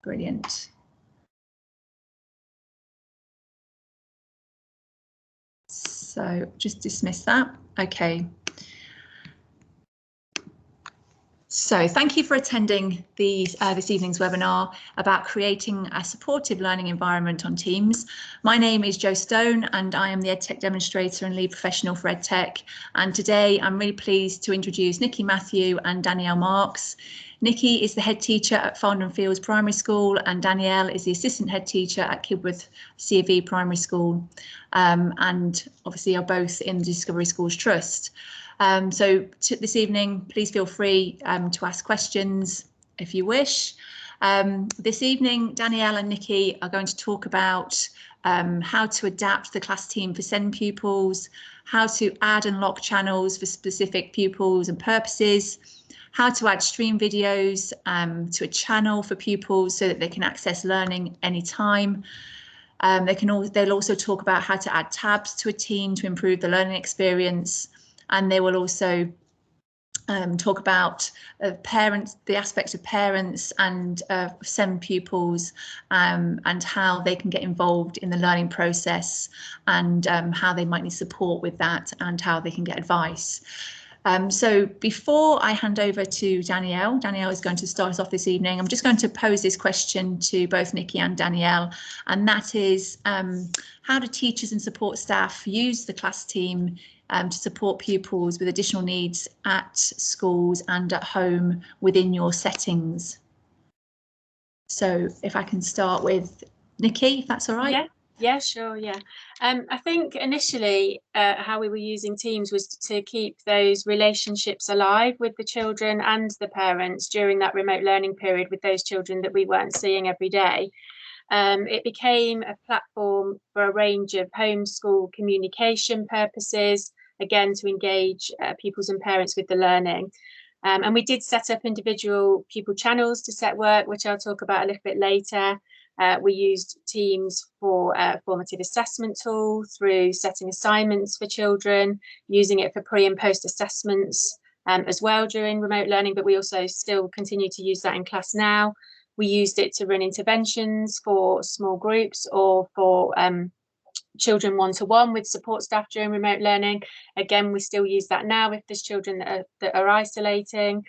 Brilliant. So just dismiss that. Okay. So thank you for attending this evening's webinar about creating a supportive learning environment on Teams. My name is Jo Stone and I am the EdTech Demonstrator and Lead Professional for EdTech. And today I'm really pleased to introduce Nikki Matthew and Danielle Marks. Nikki is the head teacher at Farndon Fields Primary School and Danielle is the assistant head teacher at Kibworth C of E Primary School, and obviously are both in the Discovery Schools Trust. So this evening, please feel free to ask questions if you wish. This evening, Danielle and Nikki are going to talk about how to adapt the class team for SEND pupils, how to add and lock channels for specific pupils and purposes, how to add stream videos to a channel for pupils so that they can access learning anytime. They'll also talk about how to add tabs to a team to improve the learning experience. And they will also talk about the aspects of parents and SEND pupils and how they can get involved in the learning process and how they might need support with that and how they can get advice. So before I hand over to Danielle is going to start us off this evening. I'm just going to pose this question to both Nikki and Danielle, and that is how do teachers and support staff use the class team to support pupils with additional needs at schools and at home within your settings? So if I can start with Nikki, if that's all right. Yeah, sure. Yeah. I think initially how we were using Teams was to keep those relationships alive with the children and the parents during that remote learning period with those children that we weren't seeing every day. It became a platform for a range of homeschool communication purposes, again, to engage pupils and parents with the learning. And we did set up individual pupil channels to set work, which I'll talk about a little bit later. We used Teams for a formative assessment tool through setting assignments for children, using it for pre and post assessments as well during remote learning, but we also still continue to use that in class now. We used it to run interventions for small groups or for children one-to-one with support staff during remote learning. Again, we still use that now if there's children that are isolating.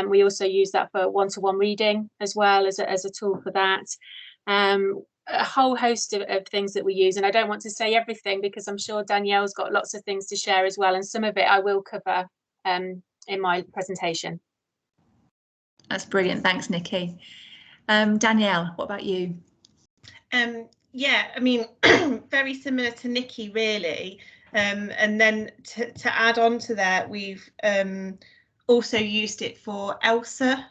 We also use that for one-to-one reading as well as a tool for that. A whole host of things that we use, and I don't want to say everything because I'm sure Danielle's got lots of things to share as well, and some of it I will cover in my presentation. That's brilliant. Thanks, Nikki. Danielle, what about you? Yeah, I mean, very similar to Nikki, really. And then to add on to that, we've also used it for ELSA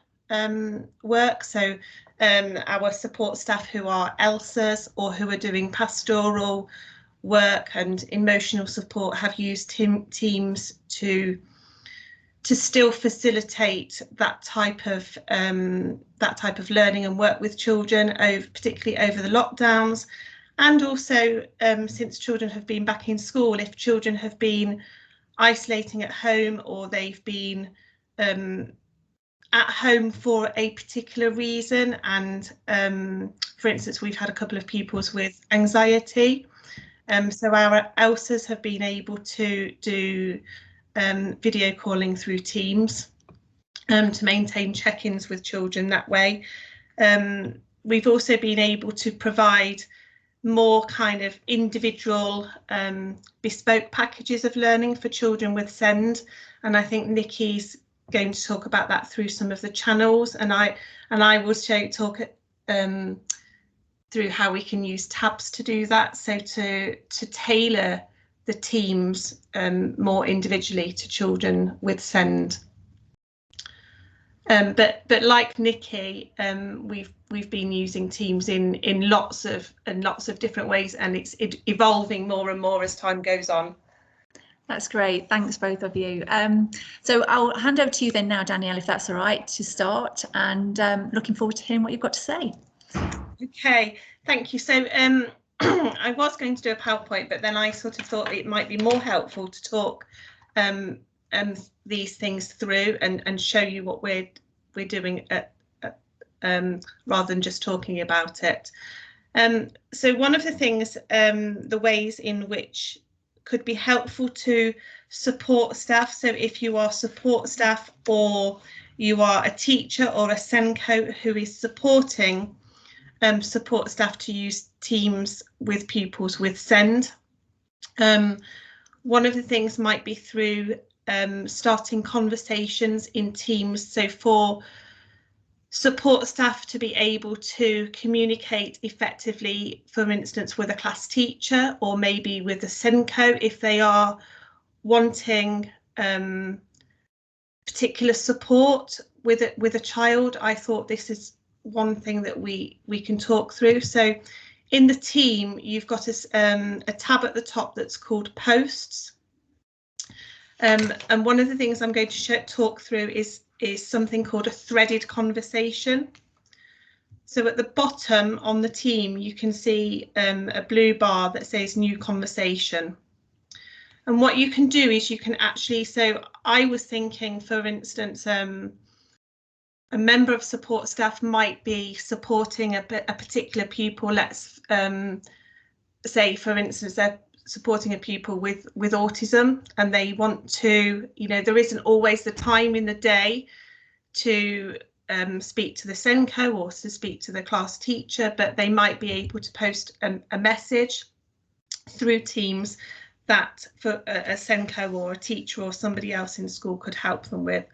work. So our support staff who are ELSAs or who are doing pastoral work and emotional support have used Teams to still facilitate that type of learning and work with children, particularly over the lockdowns, and also since children have been back in school. If children have been isolating at home or they've been at home for a particular reason, and for instance, we've had a couple of pupils with anxiety, so our ELSAs have been able to do video calling through Teams to maintain check-ins with children that way. We've also been able to provide more kind of individual bespoke packages of learning for children with SEND, and I think Nikki's going to talk about that through some of the channels, and I will talk through how we can use tabs to do that, so to tailor the teams more individually to children with SEND. But like Nikki, we've been using Teams in lots of different ways, and it's evolving more and more as time goes on. That's great. Thanks, both of you. So I'll hand over to you then now, Danielle, if that's all right, to start, and looking forward to hearing what you've got to say. Okay, thank you. So I was going to do a PowerPoint, but then I sort of thought it might be more helpful to talk these things through and show you what we're doing rather than just talking about it. So one of the things, the ways in which could be helpful to support staff, so if you are support staff or you are a teacher or a SENCO who is supporting support staff to use Teams with pupils with SEND, one of the things might be through starting conversations in Teams, so for support staff to be able to communicate effectively, for instance, with a class teacher or maybe with a SENCO if they are wanting particular support with a child. I thought this is one thing that we can talk through. So in the team, you've got a tab at the top that's called posts. And one of the things I'm going to talk through is something called a threaded conversation. So at the bottom on the team, you can see a blue bar that says new conversation. And what you can do is you can actually, so I was thinking, for instance, a member of support staff might be supporting a particular pupil. Let's say, for instance, they're supporting a pupil with autism and they want to, you know, there isn't always the time in the day to speak to the SENCO or to speak to the class teacher, but they might be able to post a message through Teams that for a SENCO or a teacher or somebody else in school could help them with.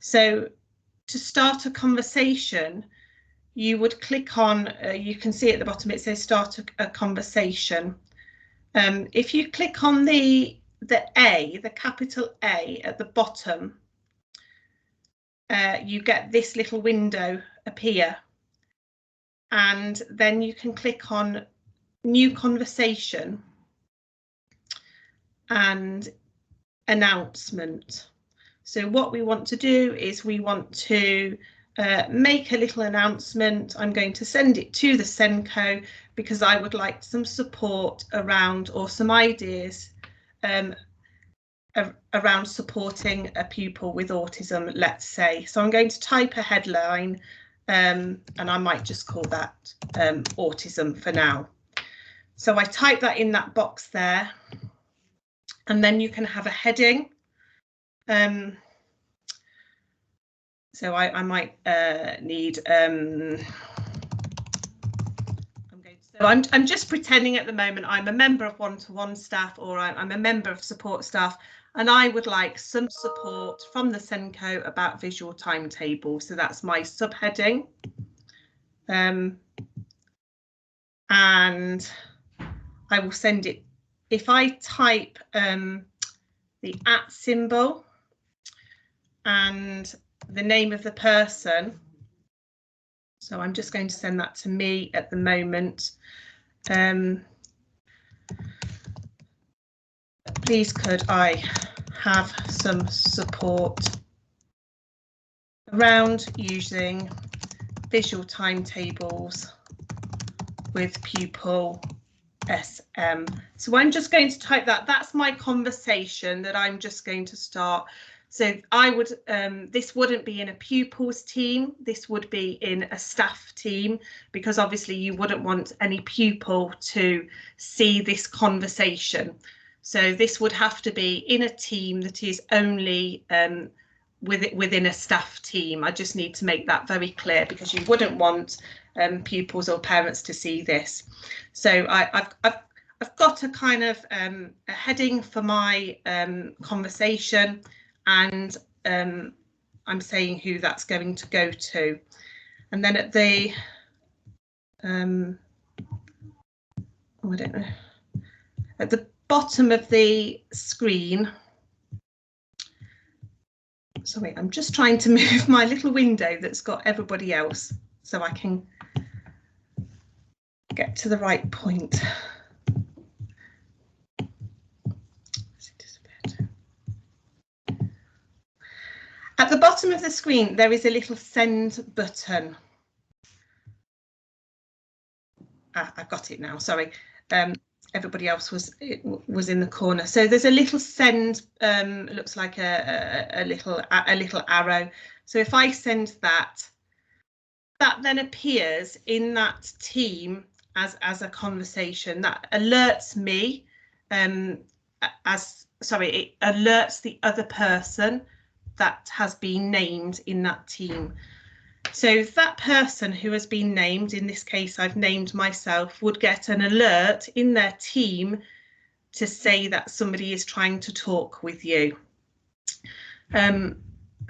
So to start a conversation, you would click on, you can see at the bottom it says start a conversation. If you click on the A, the capital A at the bottom, you get this little window appear, and then you can click on new conversation and announcement. So what we want to do is we want to make a little announcement. I'm going to send it to the SENCO because I would like some support around, or some ideas around supporting a pupil with autism, let's say. So I'm going to type a headline and I might just call that autism for now. So I type that in that box there, and then you can have a heading. So I might need, I'm just pretending at the moment I'm a member of one-to-one staff, or I'm a member of support staff, and I would like some support from the SENCO about visual timetable. So that's my subheading. And I will send it, if I type the @ symbol and the name of the person, so I'm just going to send that to me at the moment. Please could I have some support around using visual timetables with pupil SM. So I'm just going to type that. That's my conversation that I'm just going to start. So I would, this wouldn't be in a pupils team, this would be in a staff team, because obviously you wouldn't want any pupil to see this conversation. So this would have to be in a team that is only within a staff team. I just need to make that very clear, because you wouldn't want pupils or parents to see this. So I've got a kind of a heading for my conversation, and I'm saying who that's going to go to. And then at the, oh, I don't know, at the bottom of the screen, sorry, I'm just trying to move my little window that's got everybody else so I can get to the right point. At the bottom of the screen, there is a little send button. I've got it now, sorry. Everybody else was in the corner. So there's a little send, looks like a little arrow. So if I send that, that then appears in that team as a conversation that alerts me, it alerts the other person that has been named in that team. So that person who has been named, in this case I've named myself, would get an alert in their team to say that somebody is trying to talk with you.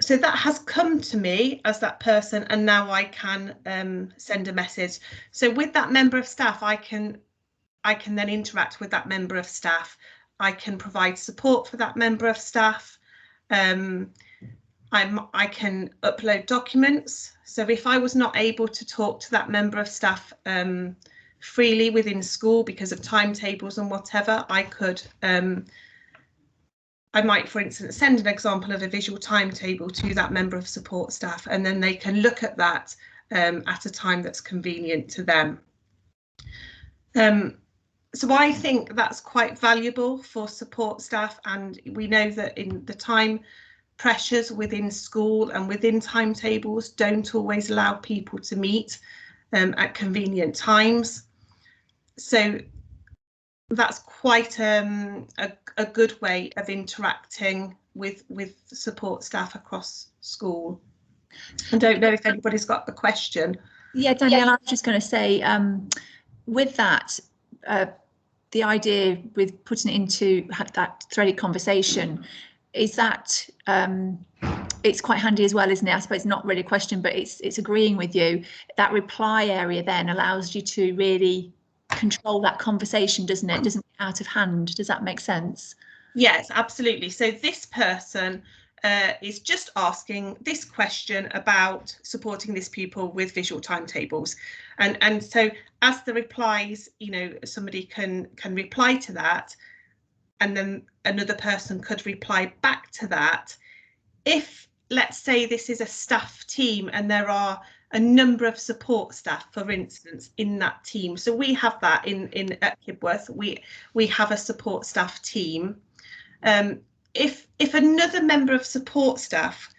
So that has come to me as that person, and now I can send a message. So with that member of staff, I can then interact with that member of staff. I can provide support for that member of staff. I can upload documents. So if I was not able to talk to that member of staff freely within school because of timetables and whatever, I could, I might, for instance, send an example of a visual timetable to that member of support staff, and then they can look at that at a time that's convenient to them. So I think that's quite valuable for support staff, and we know that in the time pressures within school and within timetables don't always allow people to meet at convenient times. So that's quite a good way of interacting with support staff across school. I don't know if anybody's got the question. Yeah, Danielle, I was just going to say, with that, the idea with putting it into that threaded conversation, is that it's quite handy as well, isn't it? I suppose it's not really a question, but it's agreeing with you. That reply area then allows you to really control that conversation, doesn't it? Doesn't get out of hand. Does that make sense? Yes, absolutely. So this person is just asking this question about supporting this pupil with visual timetables, and so as the replies, you know, somebody can reply to that, and then another person could reply back to that. If, let's say, this is a staff team and there are a number of support staff, for instance, in that team. So we have that at Kibworth. We have a support staff team. If another member of support staff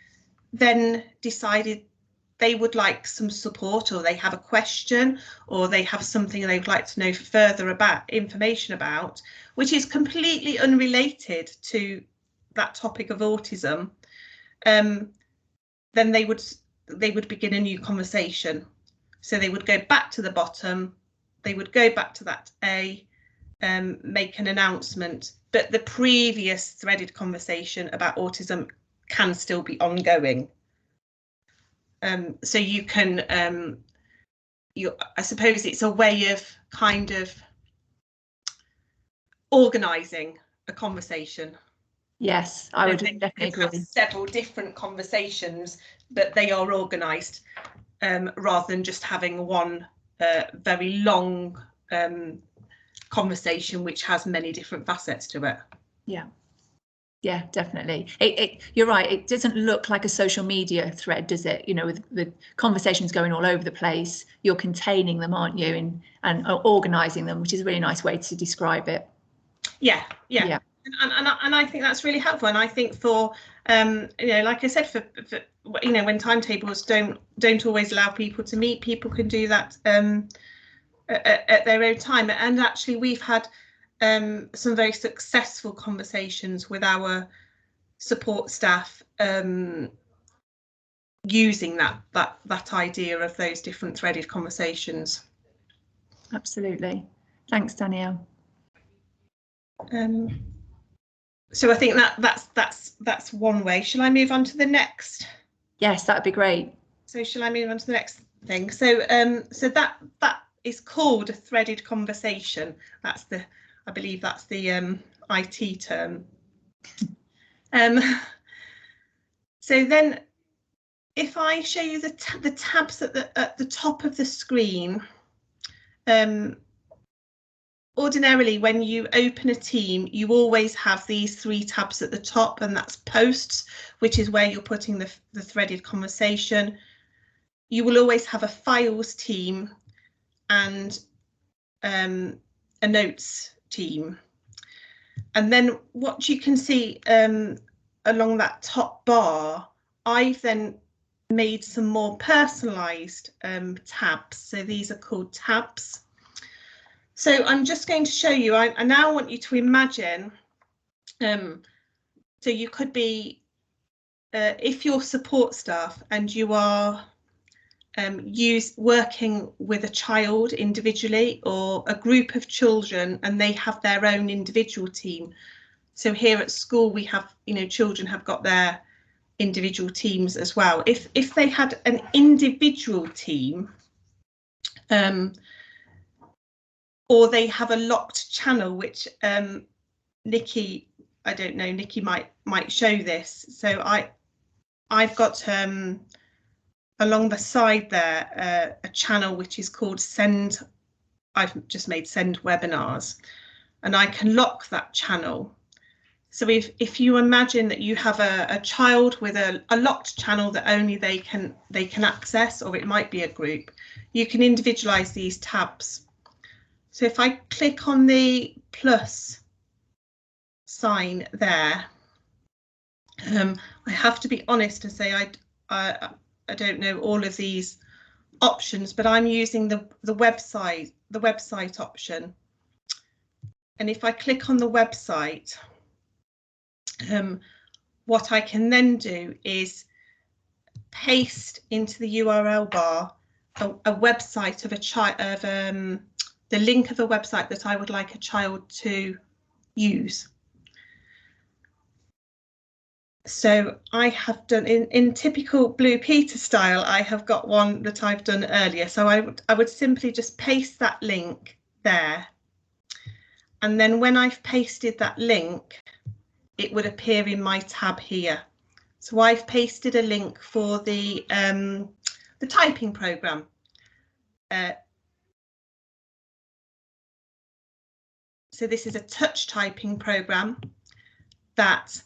then decided they would like some support, or they have a question, or they have something they would like to know further about, information about, which is completely unrelated to that topic of autism, then they would begin a new conversation. So they would go back to the bottom, they would go back to that A, make an announcement, but the previous threaded conversation about autism can still be ongoing. So you can, I suppose it's a way of kind of organising a conversation. Yes, I would definitely agree. Have several different conversations, but they are organised rather than just having one very long conversation which has many different facets to it. Yeah. Yeah, definitely. You're right. It doesn't look like a social media thread, does it? You know, with the conversations going all over the place, you're containing them, aren't you, and organising them, which is a really nice way to describe it. Yeah. And I think that's really helpful. And I think for you know, like I said, for you know, when timetables don't always allow people to meet, people can do that at their own time. And actually, we've had some very successful conversations with our support staff using that idea of those different threaded conversations. Absolutely. Thanks, Danielle. So I think that's one way. Shall I move on to the next? Yes, that'd be great. So shall I move on to the next thing? So so that is called a threaded conversation. I believe that's the IT term. So then, if I show you the tabs at the top of the screen, ordinarily when you open a team, you always have these 3 tabs at the top, and that's posts, which is where you're putting the threaded conversation. You will always have a files team and a notes team. And then what you can see along that top bar, I've then made some more personalised tabs. So these are called tabs. So I'm just going to show you, I now want you to imagine, so you could be, if you're support staff and you are working with a child individually or a group of children and they have their own individual team. So here at school we have, children have got their individual teams as well. If they had an individual team, or they have a locked channel, which Nikki, I don't know, Nikki might show this. So I've got along the side there a channel which is called Send. I've just made Send Webinars, and I can lock that channel. So if you imagine that you have a child with a locked channel that only they can access, or it might be a group, you can individualize these tabs. So if I click on the plus sign there, I have to be honest and say I don't know all of these options, but I'm using the website option. And if I click on the website, what I can then do is paste into the URL bar a website of the link of a website that I would like a child to use. So I have done in typical Blue Peter style, I have got one that I've done earlier. So I would simply just paste that link there. And then when I've pasted that link, it would appear in my tab here. So I've pasted a link for the typing program. So this is a touch typing program that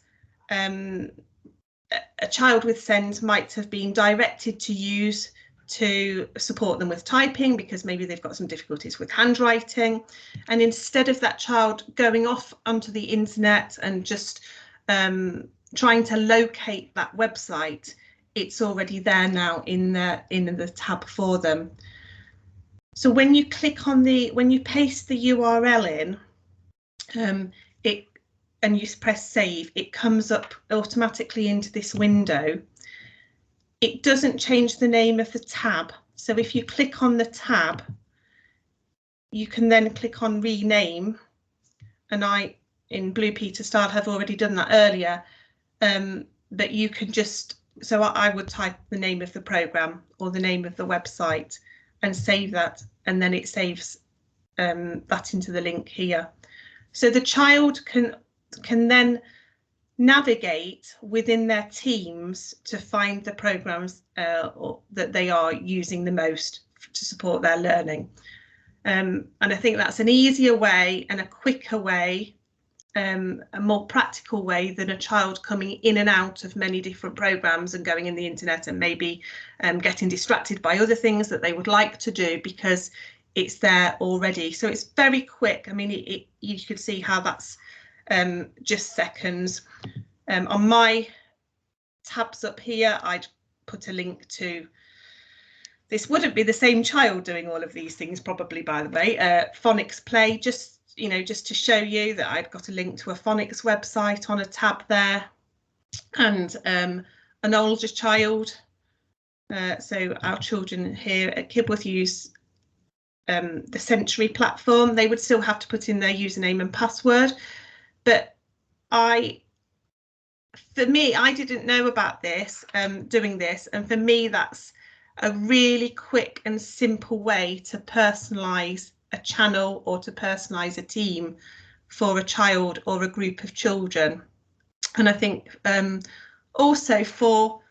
a child with SEND might have been directed to use to support them with typing, because maybe they've got some difficulties with handwriting. And instead of that child going off onto the internet and just trying to locate that website, it's already there now in the tab for them. So when you click on when you paste the URL in, and you press save, it comes up automatically into this window. It doesn't change the name of the tab. So if you click on the tab, you can then click on rename. And in Blue Peter style, have already done that earlier. But you can just, so I would type the name of the program or the name of the website and save that. And then it saves that into the link here. So the child can then navigate within their teams to find the programs that they are using the most to support their learning. And I think that's an easier way and a quicker way, a more practical way than a child coming in and out of many different programs and going in the internet and maybe getting distracted by other things that they would like to do because it's there already. So it's very quick. I mean, you could see how that's just seconds. On my tabs up here, I'd put a link to, this wouldn't be the same child doing all of these things probably, by the way, phonics play, just to show you that I'd got a link to a phonics website on a tab there, and an older child. So our children here at Kibworth use the Century platform. They would still have to put in their username and password, but for me, I didn't know about this, doing this, and for me that's a really quick and simple way to personalise a channel or to personalise a team for a child or a group of children. And I think also for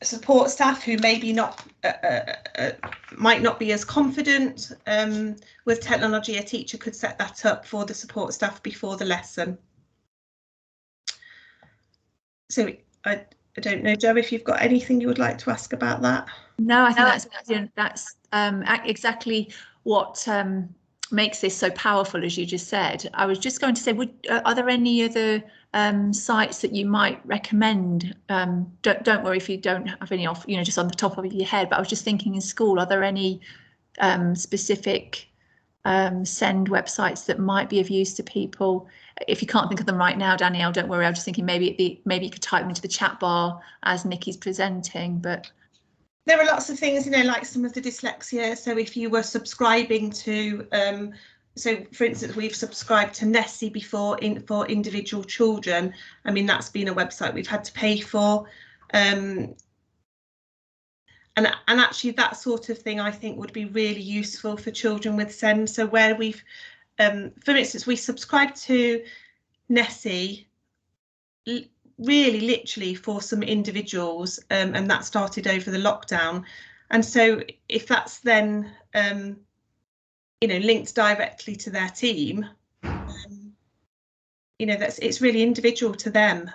support staff who maybe might not be as confident with technology, a teacher could set that up for the support staff before the lesson. So I don't know, Jo, if you've got anything you would like to ask about that. No, I think that's brilliant. That's exactly what makes this so powerful, as you just said. I was just going to say, are there any other sites that you might recommend? Don't worry if you don't have any off, just on the top of your head, but I was just thinking in school, are there any specific send websites that might be of use to people? If you can't think of them right now, Danielle, don't worry. I was just thinking maybe you could type them into the chat bar as Nikki's presenting, but there are lots of things, like some of the dyslexia. So if you were subscribing to, so for instance, we've subscribed to Nessie before for individual children. I mean, that's been a website we've had to pay for. And actually that sort of thing I think would be really useful for children with SEND. So where we've, for instance, we subscribed to Nessie really literally for some individuals, and that started over the lockdown. And so if that's then linked directly to their team, it's really individual to them.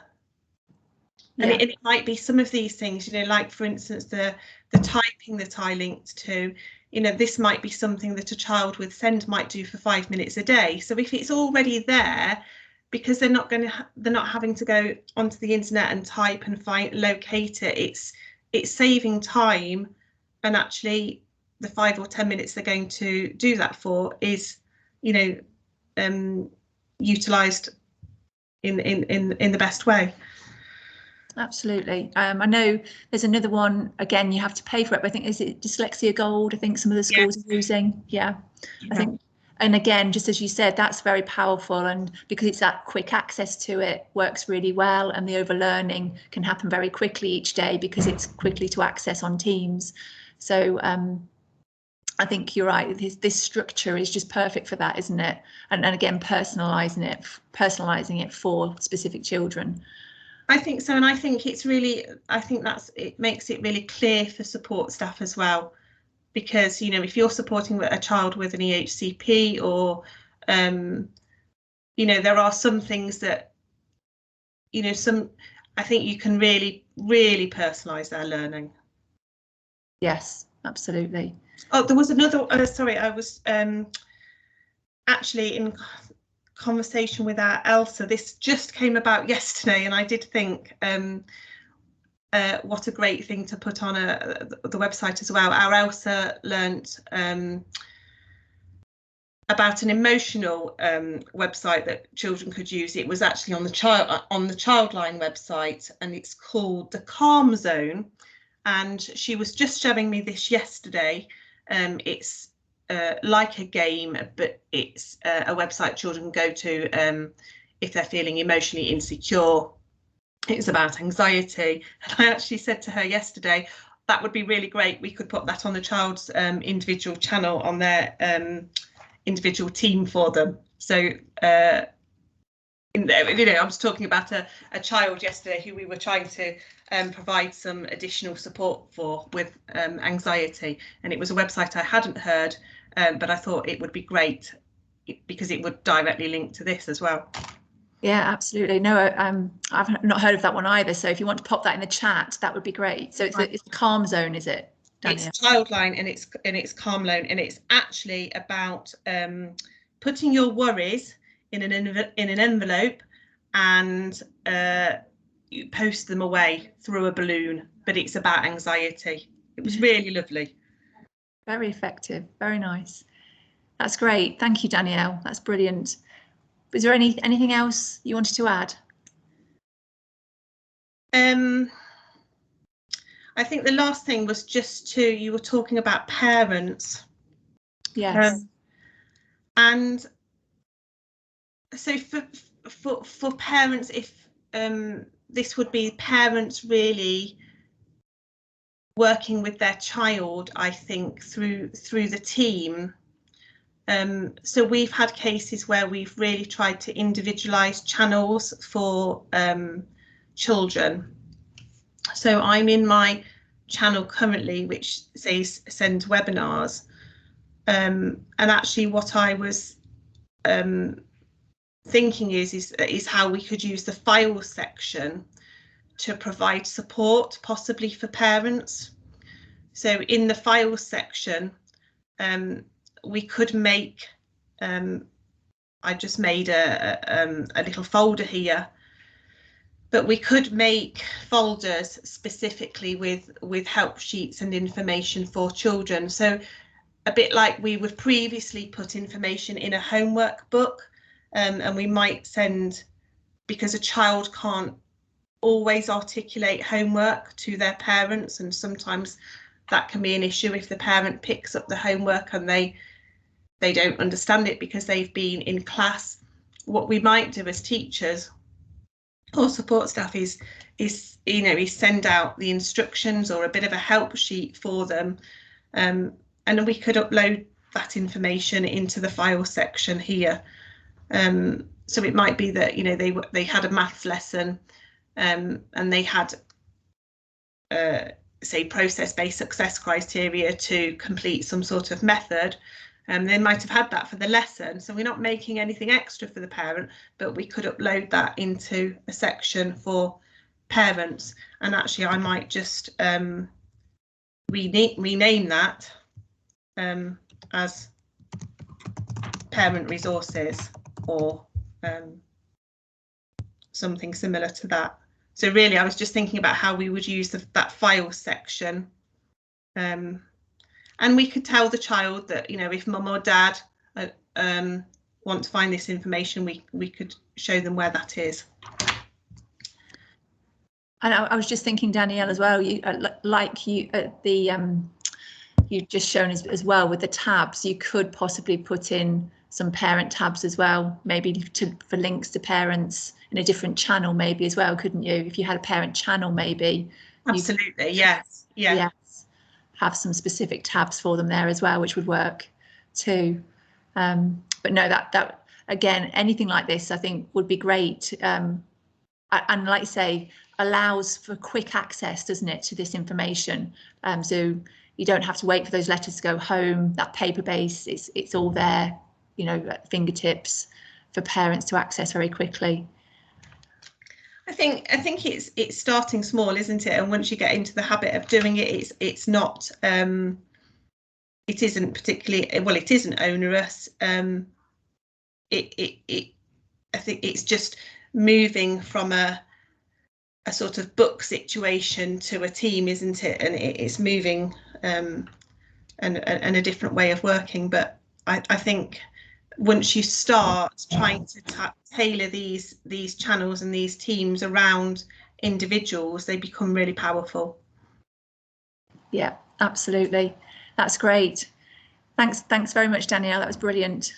And it might be some of these things, like for instance the typing that I linked to, this might be something that a child with SEND might do for 5 minutes a day. So if it's already there, because they're not having to go onto the internet and type and locate it, it's saving time, and actually the 5 or 10 minutes they're going to do that for is utilised in the best way. Absolutely. I know there's another one, again, you have to pay for it, but I think, is it Dyslexia Gold? I think some of the schools are using. I think, and again, just as you said, that's very powerful, and because it's that quick access to it, works really well, and the overlearning can happen very quickly each day because it's quickly to access on Teams. So I think you're right, this structure is just perfect for that, isn't it? And again, personalising it for specific children. I think so, and I think it's really, it makes it really clear for support staff as well, because if you're supporting a child with an EHCP, or there are some things that I think you can really personalise their learning. Yes, absolutely. Oh, there was another, sorry, I was actually in conversation with our Elsa. This just came about yesterday, and I did think what a great thing to put on the website as well. Our Elsa learnt about an emotional website that children could use. It was actually on the Childline website, and it's called the Calm Zone. And she was just showing me this yesterday. It's like a game, but it's a website children can go to if they're feeling emotionally insecure. It's about anxiety. And I actually said to her yesterday, that would be really great. We could put that on the child's individual channel on their individual team for them. So I was talking about a child yesterday who we were trying to provide some additional support for with anxiety, and it was a website I hadn't heard, but I thought it would be great because it would directly link to this as well. Yeah, absolutely. No, I've not heard of that one either. So if you want to pop that in the chat, that would be great. So it's the Calm Zone, is it, Danielle? It's Childline, and it's Calm Zone, and it's actually about putting your worries in an envelope and you post them away through a balloon, but it's about anxiety. It was really lovely. Very effective, very nice. That's great. Thank you, Danielle. That's brilliant. Is there anything else you wanted to add? I think the last thing was just you were talking about parents. Yes. And so for parents, if this would be parents really working with their child, I think, through the team. So we've had cases where we've really tried to individualise channels for children. So I'm in my channel currently, which says send webinars. And actually what I was thinking is how we could use the files section to provide support, possibly for parents. So in the files section, we could make I just made a little folder here, but we could make folders specifically with help sheets and information for children. So a bit like we would previously put information in a homework book, and we might send, because a child can't always articulate homework to their parents, and sometimes that can be an issue if the parent picks up the homework and they don't understand it because they've been in class. What we might do as teachers or support staff is send out the instructions or a bit of a help sheet for them, and then we could upload that information into the file section here. So it might be that they had a maths lesson, and they had say process-based success criteria to complete some sort of method. They might have had that for the lesson, so we're not making anything extra for the parent, but we could upload that into a section for parents. And actually I might just rename that as parent resources, or something similar to that. So really I was just thinking about how we would use that file section. And we could tell the child that, if mum or dad want to find this information, we could show them where that is. And I was just thinking, Danielle, as well, you've just shown as well with the tabs, you could possibly put in some parent tabs as well, maybe for links to parents in a different channel maybe as well, couldn't you? If you had a parent channel, maybe. Absolutely, yes. Yeah. Yes. Have some specific tabs for them there as well, which would work too. But no, that again, anything like this I think would be great, and like I say, allows for quick access, doesn't it, to this information, so you don't have to wait for those letters to go home. That paper base, it's all there, at fingertips for parents to access very quickly. I think it's starting small, isn't it? And once you get into the habit of doing it, it's not it isn't particularly, well, it isn't onerous. I think it's just moving from a sort of book situation to a team, isn't it? And it's moving and a different way of working. But I think once you start trying to tailor these channels and these teams around individuals, they become really powerful. Yeah, absolutely. That's great. Thanks very much, Danielle. That was brilliant.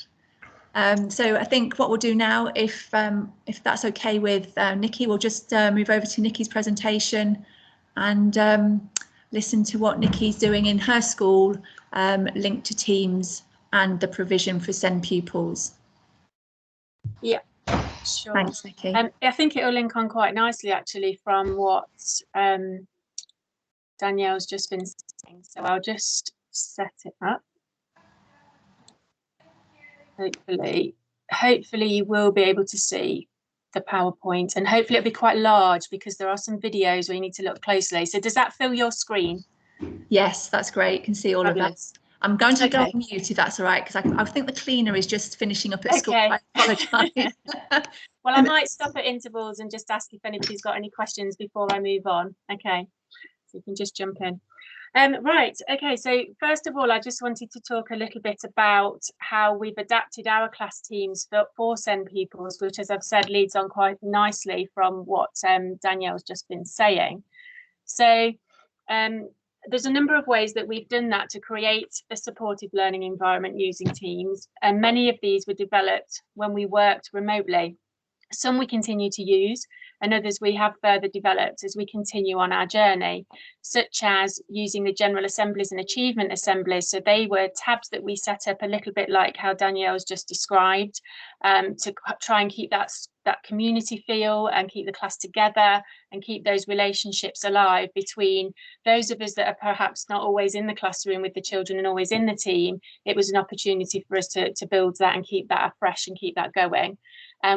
So I think what we'll do now, if that's okay with Nikki, we'll just move over to Nikki's presentation and listen to what Nikki's doing in her school, linked to Teams and the provision for SEND pupils. Yeah, sure. Thanks, Nikki. I think it will link on quite nicely actually from what Danielle's just been saying. So I'll just set it up. Hopefully you will be able to see the PowerPoint, and hopefully it'll be quite large because there are some videos where you need to look closely. So does that fill your screen? Yes, that's great. You can see all Fabulous. of that. I'm going to go on mute if that's all right, because I think the cleaner is just finishing up at school. I apologise. Well, I might stop at intervals and just ask if anybody's got any questions before I move on. Okay, so you can just jump in. Right, okay, so first of all, I just wanted to talk a little bit about how we've adapted our class teams for SEND pupils, which, as I've said, leads on quite nicely from what Danielle's just been saying. So there's a number of ways that we've done that to create a supportive learning environment using Teams, and many of these were developed when we worked remotely. Some we continue to use, and others we have further developed as we continue on our journey, such as using the general assemblies and achievement assemblies. So they were tabs that we set up a little bit like how Danielle's just described, to try and keep that community feel and keep the class together and keep those relationships alive between those of us that are perhaps not always in the classroom with the children and always in the team. It was an opportunity for us to build that and keep that afresh and keep that going.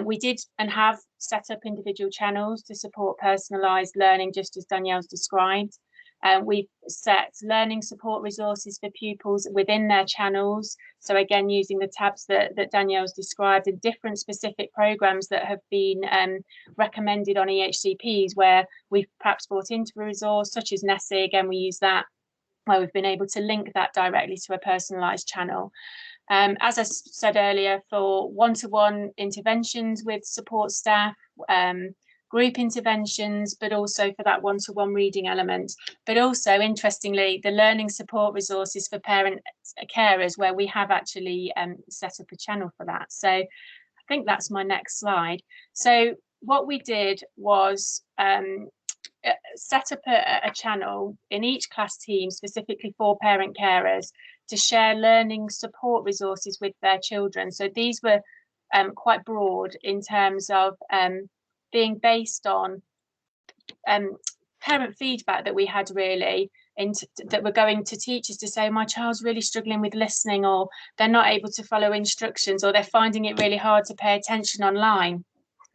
We did and have set up individual channels to support personalised learning, just as Danielle's described. We've set learning support resources for pupils within their channels. So again, using the tabs that Danielle's described, and different specific programs that have been recommended on EHCPs, where we've perhaps brought into a resource such as Nessie. Again, we use that, where we've been able to link that directly to a personalised channel. As I said earlier, for one-to-one interventions with support staff, group interventions, but also for that one-to-one reading element. But also, interestingly, the learning support resources for parent carers, where we have actually set up a channel for that. So I think that's my next slide. So what we did was set up a channel in each class team specifically for parent carers to share learning support resources with their children. So these were quite broad in terms of being based on parent feedback that we had, really, that were going to teachers to say, my child's really struggling with listening, or they're not able to follow instructions, or they're finding it really hard to pay attention online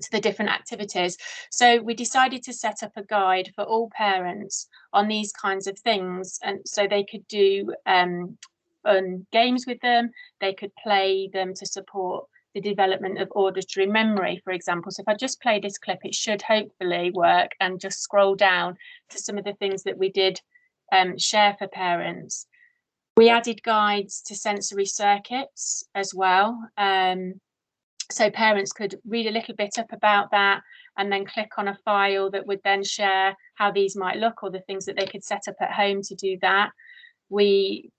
to the different activities. So we decided to set up a guide for all parents on these kinds of things, and so they could do fun games with them, they could play them to support the development of auditory memory, for example. So if I just play this clip, it should hopefully work, and just scroll down to some of the things that we did share for parents. We added guides to sensory circuits as well. So parents could read a little bit up about that and then click on a file that would then share how these might look, or the things that they could set up at home to do that. We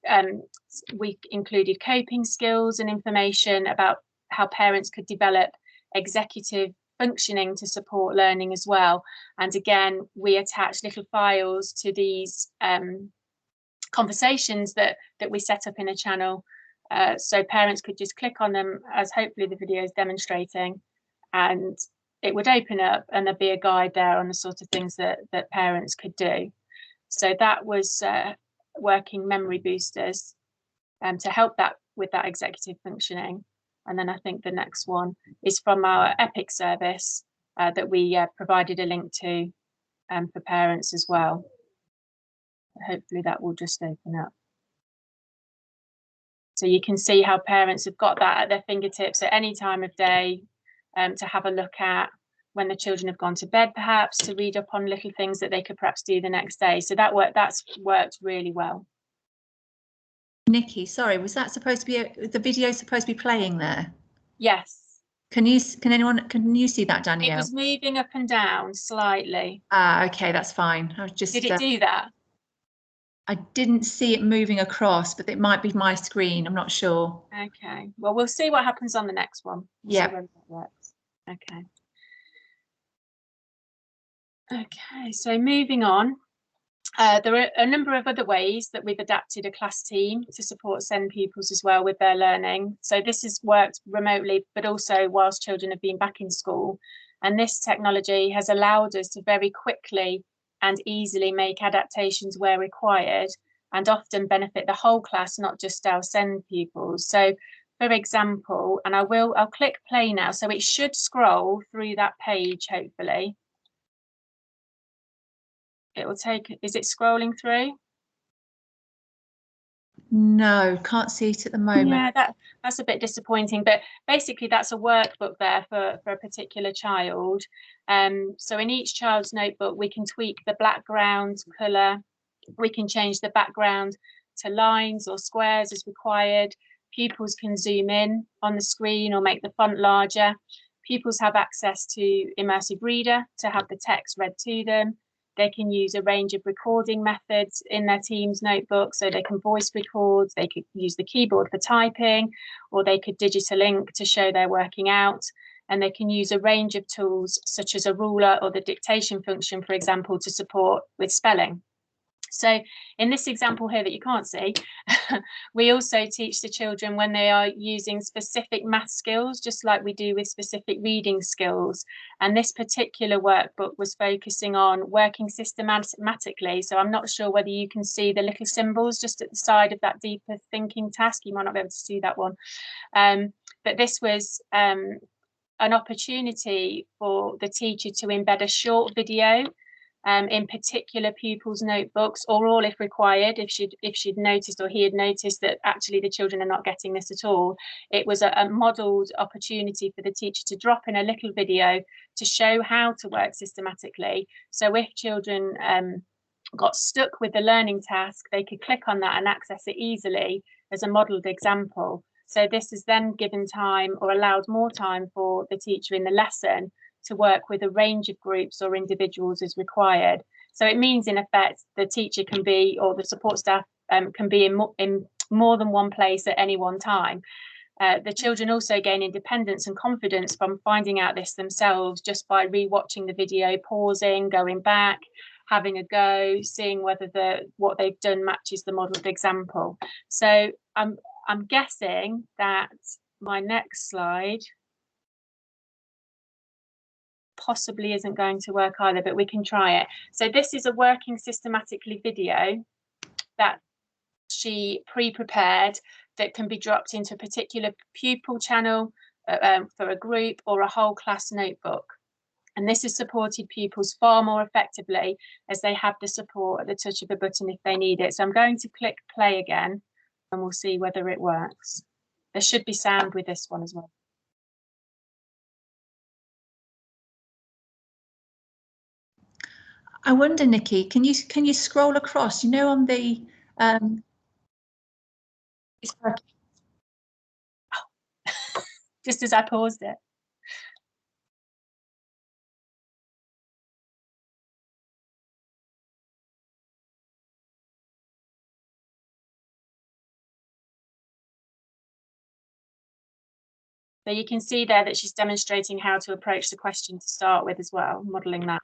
included coping skills and information about how parents could develop executive functioning to support learning as well. And again, we attached little files to these conversations that we set up in a channel. So parents could just click on them, as hopefully the video is demonstrating, and it would open up and there'd be a guide there on the sort of things that parents could do. So that was working memory boosters to help that with that executive functioning. And then I think the next one is from our EPIC service that we provided a link to for parents as well. Hopefully that will just open up. So you can see how parents have got that at their fingertips at any time of day to have a look at when the children have gone to bed, perhaps, to read up on little things that they could perhaps do the next day. So that's worked really well. Nikki, sorry, was that supposed to be the video supposed to be playing there? Yes. Can you see that, Danielle? It was moving up and down slightly. Okay, that's fine. I was just. Did it do that? I didn't see it moving across, but it might be my screen. I'm not sure. Okay. Well, we'll see what happens on the next one. Yeah. See whether that works. Okay. Okay. So moving on. There are a number of other ways that we've adapted a class team to support SEND pupils as well with their learning. So this has worked remotely, but also whilst children have been back in school. And this technology has allowed us to very quickly and easily make adaptations where required, and often benefit the whole class, not just our SEND pupils. So for example, and I'll click play now. So it should scroll through that page, hopefully. It will take, is it scrolling through? No, can't see it at the moment. Yeah, that's a bit disappointing, but basically that's a workbook there for a particular child. So in each child's notebook, we can tweak the background colour, we can change the background to lines or squares as required. Pupils can zoom in on the screen or make the font larger. Pupils have access to Immersive Reader to have the text read to them. They can use a range of recording methods in their team's notebook, so they can voice record, they could use the keyboard for typing, or they could digital ink to show they're working out. And they can use a range of tools such as a ruler or the dictation function, for example, to support with spelling. So in this example here that you can't see, we also teach the children when they are using specific math skills, just like we do with specific reading skills. And this particular workbook was focusing on working systematically. So I'm not sure whether you can see the little symbols just at the side of that deeper thinking task. You might not be able to see that one. But this was an opportunity for the teacher to embed a short video in particular pupils' notebooks, or all if required, if she'd noticed or he had noticed that actually the children are not getting this at all. It was a modelled opportunity for the teacher to drop in a little video to show how to work systematically. So if children got stuck with the learning task, they could click on that and access it easily as a modelled example. So this is then given time or allowed more time for the teacher in the lesson to work with a range of groups or individuals as required. So it means, in effect, the teacher can be, or the support staff can be in more than one place at any one time. The children also gain independence and confidence from finding out this themselves just by rewatching the video, pausing, going back, having a go, seeing whether what they've done matches the modelled example. So I'm guessing that my next slide possibly isn't going to work either, but we can try it. So this is a working systematically video that she pre-prepared that can be dropped into a particular pupil channel for a group or a whole class notebook. And this has supported pupils far more effectively as they have the support at the touch of a button if they need it. So I'm going to click play again and we'll see whether it works. There should be sound with this one as well. I wonder, Nikki, can you scroll across? You know, on the it's working. Oh. Just as I paused it. So you can see there that she's demonstrating how to approach the question to start with as well, modelling that.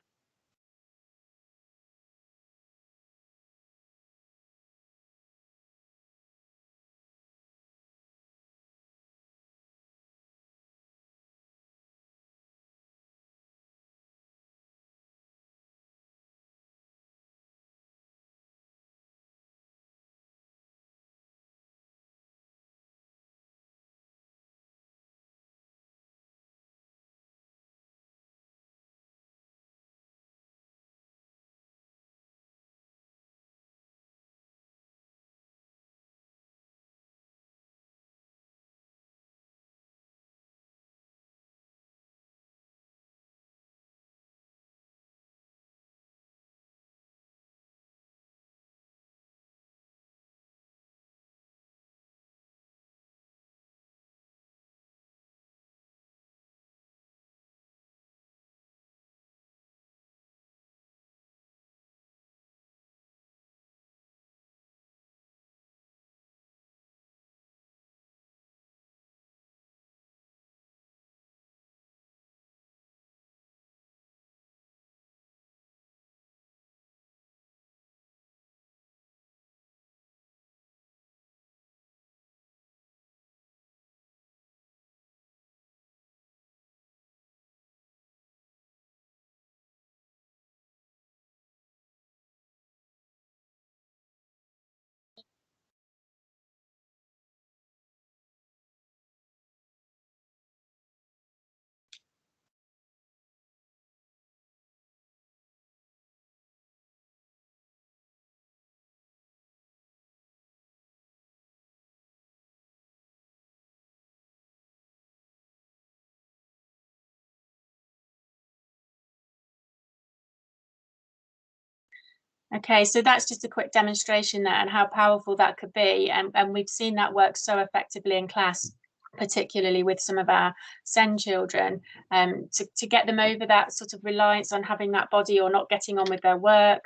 Okay, so that's just a quick demonstration there and how powerful that could be. And we've seen that work so effectively in class, particularly with some of our SEND children, to get them over that sort of reliance on having that body or not getting on with their work,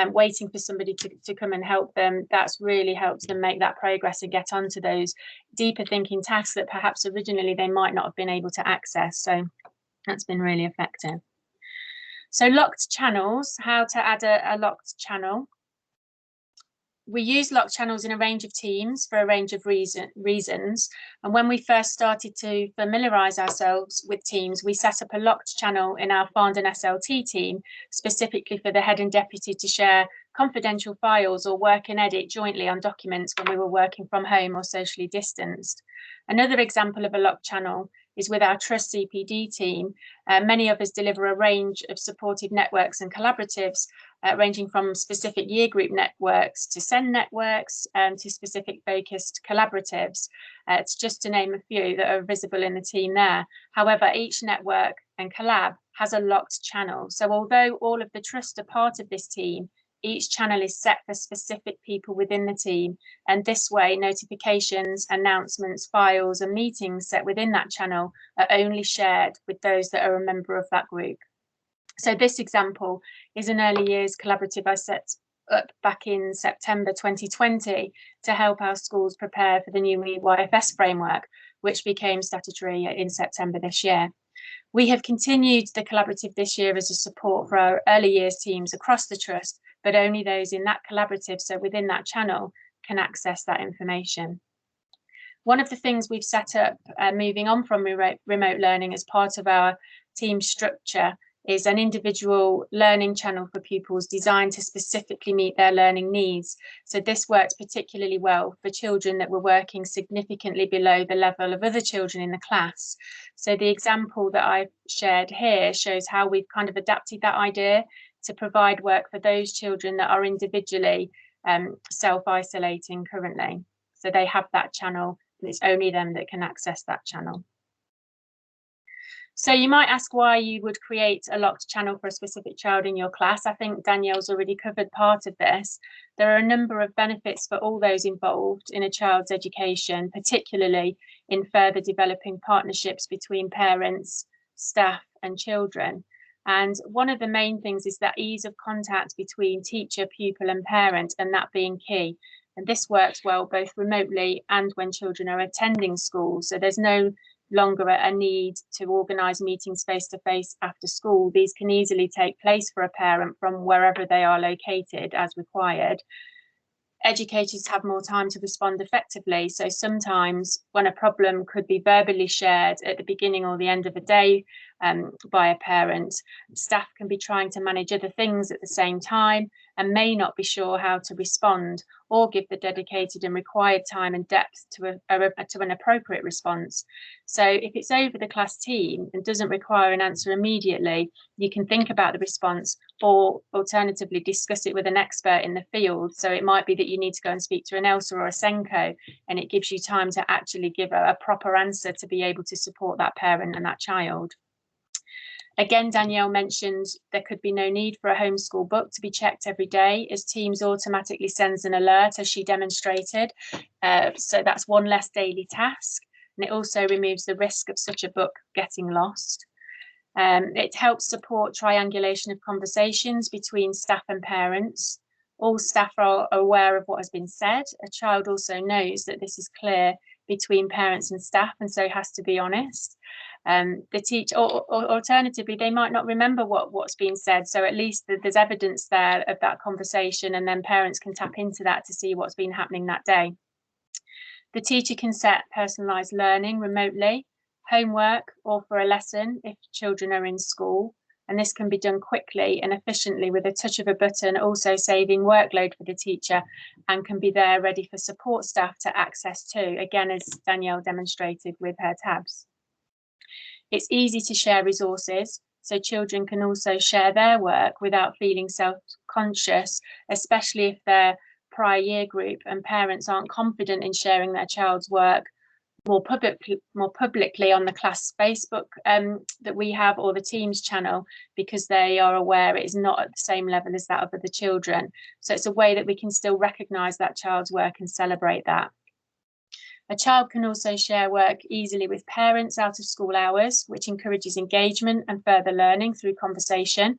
waiting for somebody to come and help them. That's really helped them make that progress and get onto those deeper thinking tasks that perhaps originally they might not have been able to access. So that's been really effective. So locked channels, how to add a locked channel. We use locked channels in a range of teams for a range of reasons. And when we first started to familiarise ourselves with teams, we set up a locked channel in our Farndon SLT team, specifically for the head and deputy to share confidential files or work and edit jointly on documents when we were working from home or socially distanced. Another example of a locked channel is with our Trust CPD team. Many of us deliver a range of supportive networks and collaboratives, ranging from specific year group networks to SEND networks to specific focused collaboratives. It's just to name a few that are visible in the team there. However, each network and collab has a locked channel. So although all of the Trust are part of this team, each channel is set for specific people within the team, and this way notifications, announcements, files and meetings set within that channel are only shared with those that are a member of that group. So this example is an early years collaborative I set up back in September 2020 to help our schools prepare for the new EYFS framework, which became statutory in September this year. We have continued the collaborative this year as a support for our early years teams across the Trust, but only those in that collaborative, so within that channel, can access that information. One of the things we've set up moving on from remote learning as part of our team structure is an individual learning channel for pupils designed to specifically meet their learning needs. So this works particularly well for children that were working significantly below the level of other children in the class. So the example that I've shared here shows how we've kind of adapted that idea to provide work for those children that are individually self-isolating currently. So they have that channel, and it's only them that can access that channel. So you might ask why you would create a locked channel for a specific child in your class. I think Danielle's already covered part of this. There are a number of benefits for all those involved in a child's education, particularly in further developing partnerships between parents, staff and children. And one of the main things is that ease of contact between teacher, pupil and parent, and that being key. And this works well both remotely and when children are attending school. So there's no longer a need to organise meetings face-to-face after school. These can easily take place for a parent from wherever they are located as required. Educators have more time to respond effectively. So sometimes when a problem could be verbally shared at the beginning or the end of a day by a parent, staff can be trying to manage other things at the same time and may not be sure how to respond or give the dedicated and required time and depth to an appropriate response. So if it's over the class team and doesn't require an answer immediately, you can think about the response or alternatively discuss it with an expert in the field. So it might be that you need to go and speak to an ELSA or a SENCO, and it gives you time to actually give a proper answer to be able to support that parent and that child. Again, Danielle mentioned there could be no need for a homeschool book to be checked every day, as Teams automatically sends an alert, as she demonstrated. So that's one less daily task. And it also removes the risk of such a book getting lost. It helps support triangulation of conversations between staff and parents. All staff are aware of what has been said. A child also knows that this is clear between parents and staff, and so has to be honest. The teacher, or alternatively, they might not remember what's been said, so at least there's evidence there of that conversation, and then parents can tap into that to see what's been happening that day. The teacher can set personalised learning remotely, homework, or for a lesson if children are in school, and this can be done quickly and efficiently with a touch of a button, also saving workload for the teacher, and can be there ready for support staff to access too, again, as Danielle demonstrated with her tabs. It's easy to share resources, so children can also share their work without feeling self-conscious, especially if they're prior year group and parents aren't confident in sharing their child's work more publicly on the class Facebook that we have, or the Teams channel, because they are aware it is not at the same level as that of other children. So it's a way that we can still recognise that child's work and celebrate that. A child can also share work easily with parents out of school hours, which encourages engagement and further learning through conversation.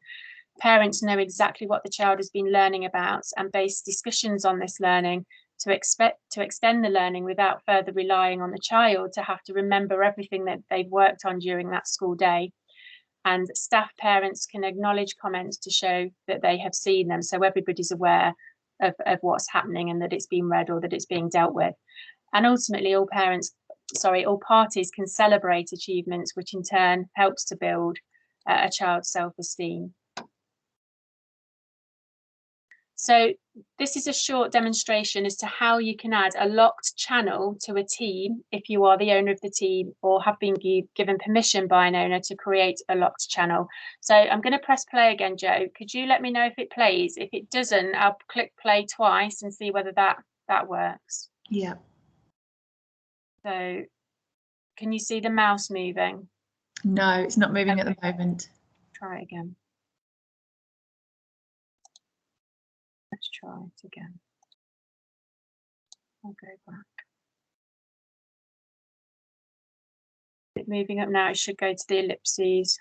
Parents know exactly what the child has been learning about and base discussions on this learning to extend the learning without further relying on the child to have to remember everything that they've worked on during that school day. And staff parents can acknowledge comments to show that they have seen them, so everybody's aware of what's happening and that it's been read or that it's being dealt with. And ultimately, all parties can celebrate achievements, which in turn helps to build a child's self-esteem. So this is a short demonstration as to how you can add a locked channel to a team if you are the owner of the team or have been given permission by an owner to create a locked channel. So I'm going to press play again, Joe. Could you let me know if it plays? If it doesn't, I'll click play twice and see whether that works. Yeah. So can you see the mouse moving? No, it's not moving at the moment. Try it again. Let's try it again. I'll go back. It's moving up now. It should go to the ellipses.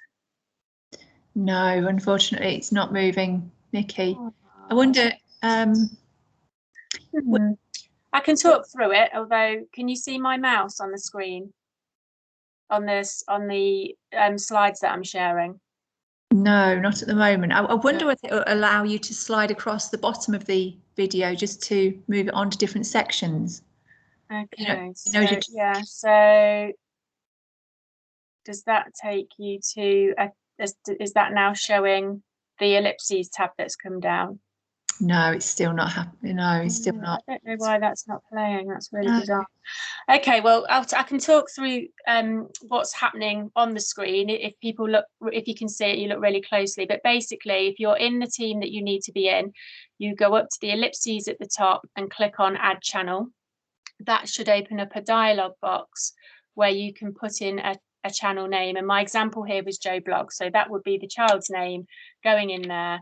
No, unfortunately, it's not moving, Nikki. Oh. I wonder. I can talk through it. Although, can you see my mouse on the screen? On the slides that I'm sharing. No, not at the moment. I wonder whether it will allow you to slide across the bottom of the video just to move it on to different sections. Okay, yeah, so does that take you to, is that now showing the ellipses tab that's come down? No, it's still not happening. No, it's still not. I don't know why that's not playing. That's really bizarre. Okay, well, I can talk through what's happening on the screen. If people look, if you can see it, you look really closely. But basically, if you're in the team that you need to be in, you go up to the ellipses at the top and click on Add Channel. That should open up a dialog box where you can put in a channel name. And my example here was Joe Blog, so that would be the child's name going in there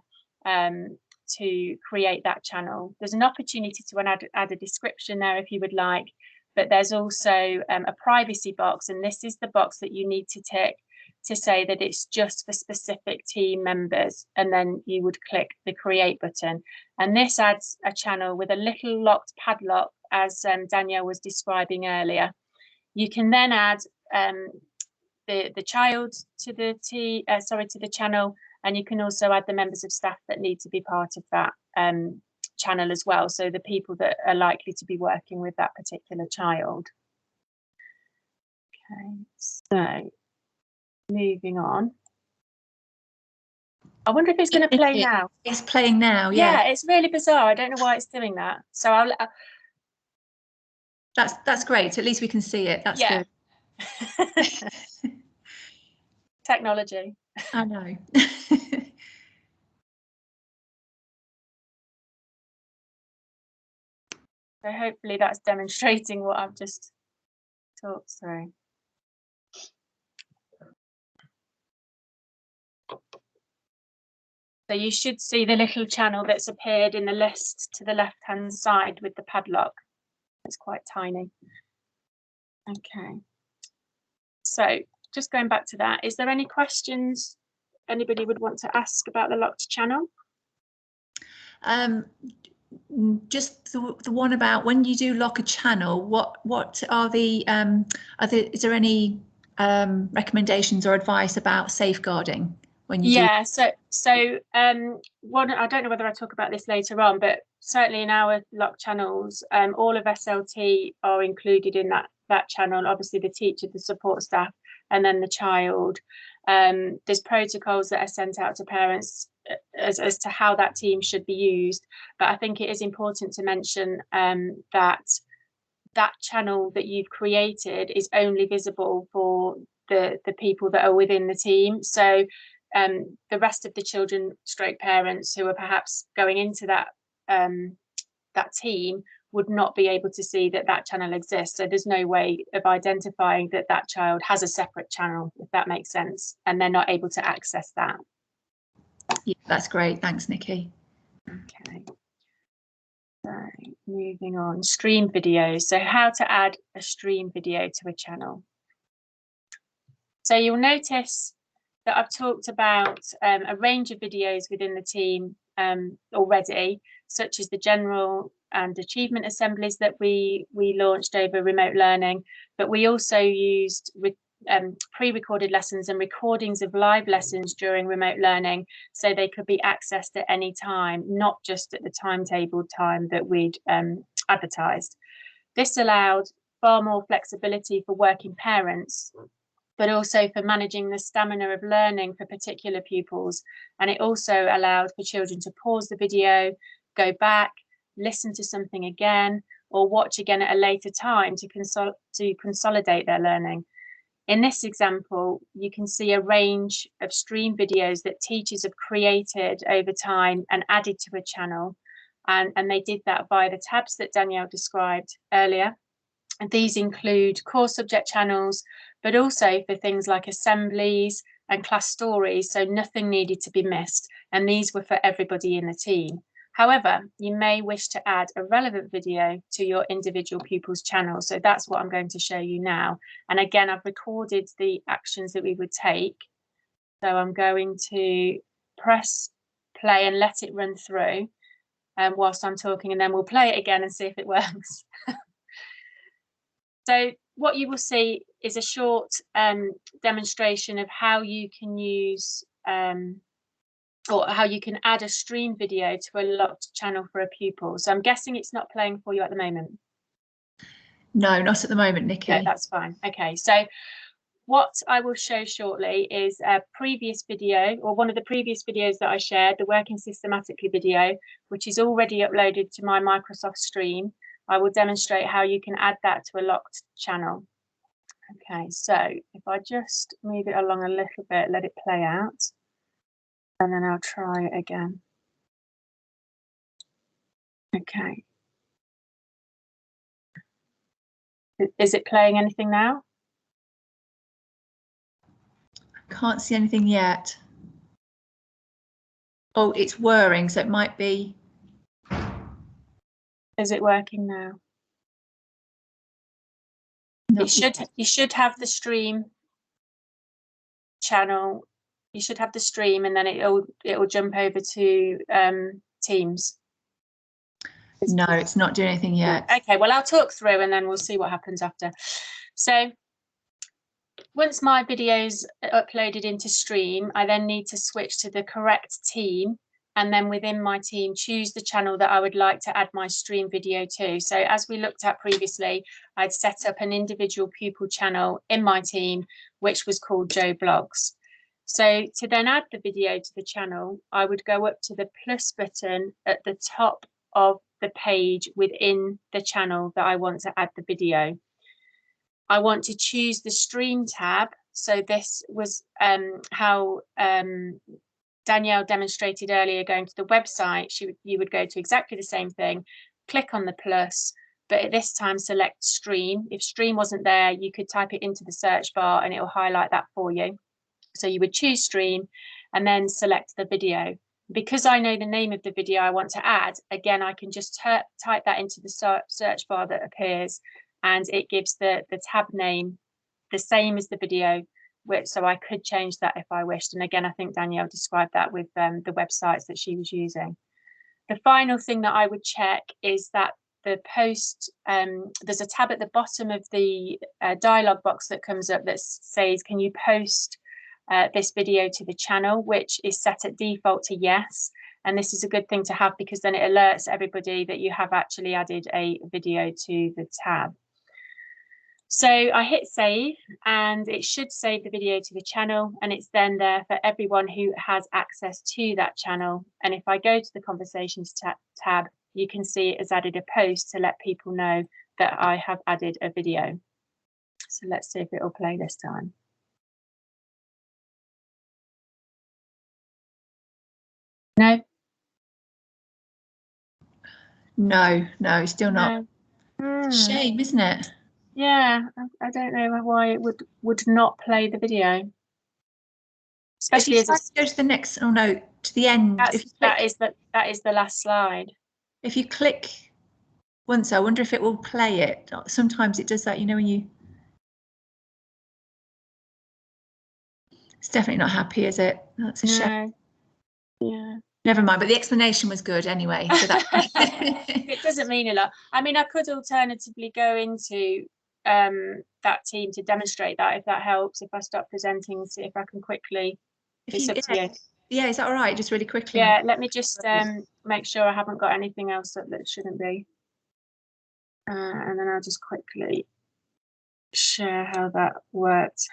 to create that channel. There's an opportunity to add a description there if you would like, but there's also a privacy box, and this is the box that you need to tick to say that it's just for specific team members, and then you would click the create button, and this adds a channel with a little locked padlock, as Danielle was describing earlier. You can then add the child to the channel, and you can also add the members of staff that need to be part of that channel as well, so the people that are likely to be working with that particular child. Okay, so moving on. I wonder if it's going to play now. It's playing now, yeah. Yeah, it's really bizarre. I don't know why it's doing that. So that's great. At least we can see it. That's good. Technology. I know. So hopefully that's demonstrating what I've just talked through. So you should see the little channel that's appeared in the list to the left-hand side with the padlock. It's quite tiny. Okay. So just going back to that, is there any questions anybody would want to ask about the locked channel? Just the one about when you do lock a channel, what are the is there any recommendations or advice about safeguarding when you so one, I don't know whether I talk about this later on, but certainly in our locked channels, all of SLT are included in that channel, obviously the teacher, the support staff, and then the child. There's protocols that are sent out to parents as to how that team should be used, but I think it is important to mention that channel that you've created is only visible for the people that are within the team. So the rest of the children stroke parents who are perhaps going into that team would not be able to see that channel exists. So there's no way of identifying that child has a separate channel, if that makes sense, and they're not able to access that. Yeah, that's great. Thanks, Nikki. Okay. So moving on, stream videos. So how to add a stream video to a channel. So you'll notice that I've talked about a range of videos within the team already, such as the general and achievement assemblies that we launched over remote learning, but we also used pre-recorded lessons and recordings of live lessons during remote learning, so they could be accessed at any time, not just at the timetable time that we'd advertised. This allowed far more flexibility for working parents, but also for managing the stamina of learning for particular pupils. And it also allowed for children to pause the video, go back, listen to something again, or watch again at a later time to consolidate their learning. In this example, you can see a range of stream videos that teachers have created over time and added to a channel. And they did that via the tabs that Danielle described earlier. And these include core subject channels, but also for things like assemblies and class stories, so nothing needed to be missed. And these were for everybody in the team. However, you may wish to add a relevant video to your individual pupils' channel. So that's what I'm going to show you now. And again, I've recorded the actions that we would take. So I'm going to press play and let it run through whilst I'm talking, and then we'll play it again and see if it works. So what you will see is a short demonstration of how you can use or how you can add a stream video to a locked channel for a pupil. So I'm guessing it's not playing for you at the moment. No, not at the moment, Nikki. No, that's fine. Okay, so what I will show shortly is a previous video, or one of the previous videos that I shared, the Working Systematically video, which is already uploaded to my Microsoft Stream. I will demonstrate how you can add that to a locked channel. Okay, so if I just move it along a little bit, let it play out, and then I'll try it again. Okay. Is it playing anything now? I can't see anything yet. Oh, it's whirring, so it might be. Is it working now? You should have the stream channel. You should have the stream, and then it will jump over to Teams. No, it's not doing anything yet. Okay, well, I'll talk through and then we'll see what happens after. So once my video's uploaded into Stream, I then need to switch to the correct team, and then within my team choose the channel that I would like to add my stream video to. So as we looked at previously, I'd set up an individual pupil channel in my team, which was called Joe Blogs. So to then add the video to the channel, I would go up to the plus button at the top of the page within the channel that I want to add the video. I want to choose the stream tab. So this was how Danielle demonstrated earlier, going to the website. You would go to exactly the same thing, click on the plus, but at this time select stream. If stream wasn't there, you could type it into the search bar and it will highlight that for you. So you would choose stream and then select the video. Because I know the name of the video I want to add, again, I can just type that into the search bar that appears, and it gives the tab name the same as the video, so I could change that if I wished. And again, I think Danielle described that with the websites that she was using. The final thing that I would check is that the post, there's a tab at the bottom of the dialog box that comes up that says, can you post this video to the channel, which is set at default to yes. And this is a good thing to have because then it alerts everybody that you have actually added a video to the tab. So I hit save and it should save the video to the channel, and it's then there for everyone who has access to that channel. And if I go to the conversations tab, you can see it has added a post to let people know that I have added a video. So let's see if it will play this time. No? No, still not. No. Shame, isn't it? Yeah, I don't know why it would not play the video. Especially as it goes to the next. Oh no, to the end. That is the last slide. If you click once, I wonder if it will play it. Sometimes it does that, you know, when you. It's definitely not happy, is it? That's a shame. Yeah. Never mind, but the explanation was good anyway. So that it doesn't mean a lot. I mean, I could alternatively go into that team to demonstrate that, if that helps. If I start presenting, see if I can quickly. It's up to you. Yeah, is that all right? Just really quickly. Yeah, let me just make sure I haven't got anything else that shouldn't be. And then I'll just quickly share how that worked.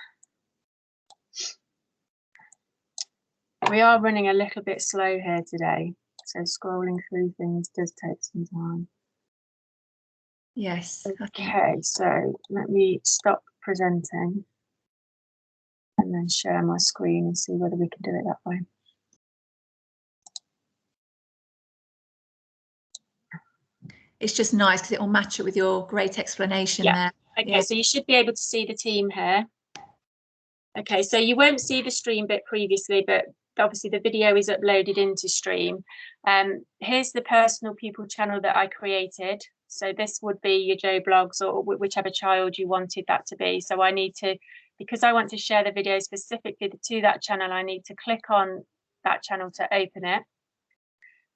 We are running a little bit slow here today, So scrolling through things does take some time. Yes. Okay, so let me stop presenting and then share my screen and see whether we can do it that way. It's just nice because it will match it with your great explanation there. Okay, so you should be able to see the team here. Okay, so you won't see the stream bit previously, but obviously the video is uploaded into stream. Here's the personal pupil channel that I created. So this would be your Joe Blogs or whichever child you wanted that to be. So I need to, because I want to share the video specifically to that channel, I need to click on that channel to open it.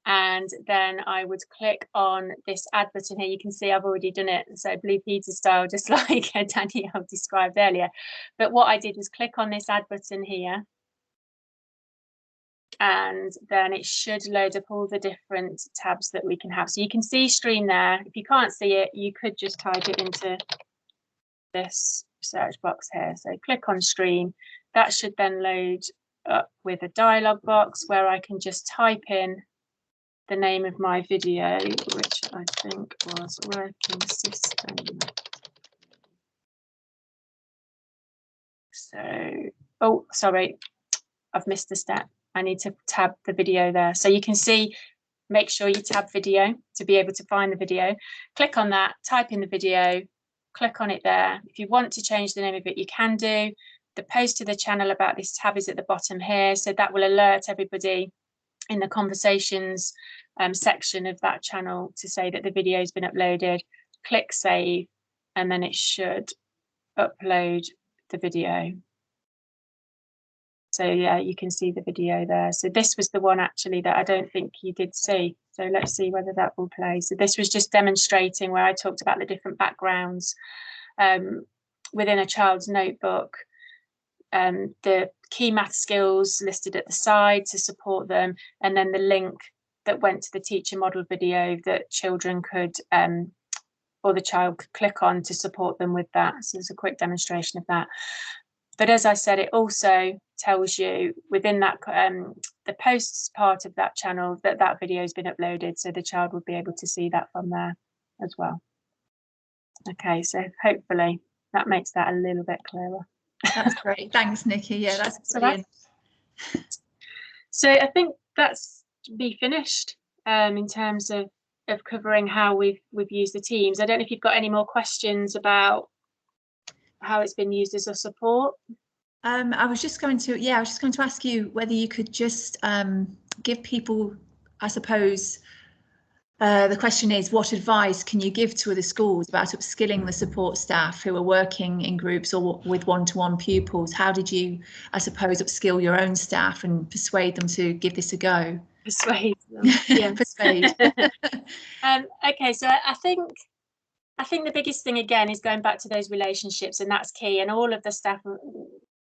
And then I would click on this add button here. You can see I've already done it. So Blue Peter style, just like Danielle described earlier. But what I did was click on this add button here. And then it should load up all the different tabs that we can have. So you can see stream there. If you can't see it, you could just type it into this search box here. So click on stream. That should then load up with a dialog box where I can just type in the name of my video, which I think was Working System. So, oh, sorry, I've missed a step. I need to tab the video there. So you can see, make sure you tab video to be able to find the video. Click on that, type in the video, click on it there. If you want to change the name of it, you can do. The post to the channel about this tab is at the bottom here. So that will alert everybody in the conversations section of that channel to say that the video has been uploaded. Click save, and then it should upload the video. So yeah, you can see the video there. So this was the one actually that I don't think you did see. So let's see whether that will play. So this was just demonstrating where I talked about the different backgrounds within a child's notebook. The key math skills listed at the side to support them, and then the link that went to the teacher model video that children could or the child could click on to support them with that. So there's a quick demonstration of that. But as I said, it also tells you within that the posts part of that channel that that video has been uploaded, so the child would be able to see that from there as well. Okay, so hopefully that makes that a little bit clearer. That's great. Thanks, Nikki. Yeah, that's brilliant. So I think that's be finished in terms of covering how we've used the teams. I don't know if you've got any more questions about how it's been used as a support. I was just going to ask you whether you could just give people, I suppose, the question is, what advice can you give to other schools about upskilling the support staff who are working in groups or with one-to-one pupils? How did you, I suppose, upskill your own staff and persuade them to give this a go? Persuade them, yeah. Persuade. Okay, so I think the biggest thing again is going back to those relationships, and that's key. And all of the staff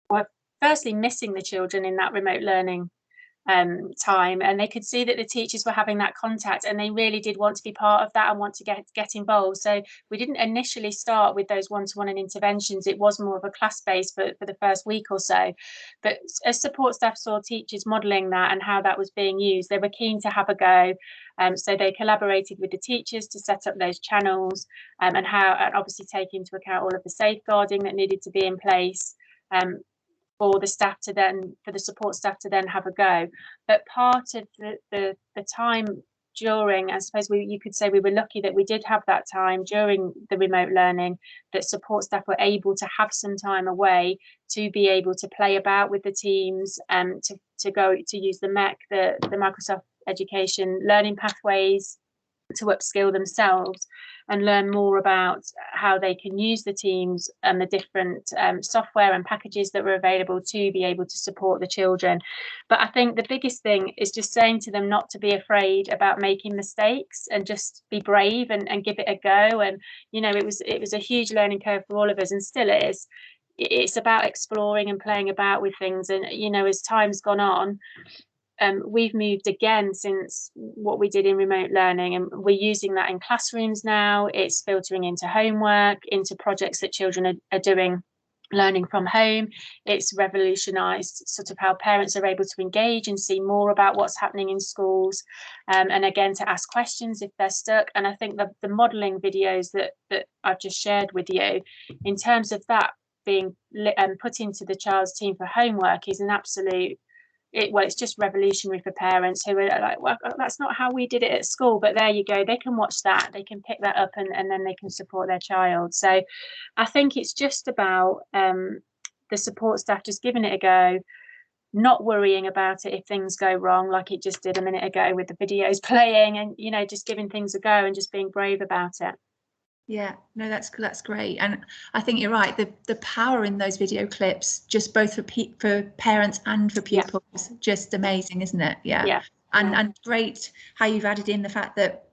were firstly missing the children in that remote learning time, and they could see that the teachers were having that contact, and they really did want to be part of that and want to get involved. So we didn't initially start with those one-to-one and interventions. It was more of a class base for the first week or so, but as support staff saw teachers modelling that and how that was being used, they were keen to have a go. So they collaborated with the teachers to set up those channels and obviously take into account all of the safeguarding that needed to be in place for the staff to then, for the support staff to then have a go. But part of the time during, I suppose you could say we were lucky that we did have that time during the remote learning, that support staff were able to have some time away to be able to play about with the teams, to go to use the MEC, the Microsoft Education learning pathways, to upskill themselves and learn more about how they can use the teams and the different software and packages that were available to be able to support the children. But I think the biggest thing is just saying to them not to be afraid about making mistakes and just be brave and give it a go. And you know, it was a huge learning curve for all of us, and still is. It's about exploring and playing about with things. And you know, as time's gone on, we've moved again since what we did in remote learning, and we're using that in classrooms now. It's filtering into homework, into projects that children are doing learning from home. It's revolutionised sort of how parents are able to engage and see more about what's happening in schools, and again to ask questions if they're stuck. And I think the modelling videos that I've just shared with you, in terms of that being put into the child's team for homework, is an absolute it's just revolutionary for parents who are like, well, that's not how we did it at school, but there you go, they can watch that, they can pick that up, and then they can support their child. So I think it's just about the support staff just giving it a go, not worrying about it if things go wrong, like it just did a minute ago with the videos playing, and you know, just giving things a go and just being brave about it. Yeah, no, that's great, and I think you're right. The power in those video clips, just both for parents and for pupils, just amazing, isn't it? Yeah. And great how you've added in the fact that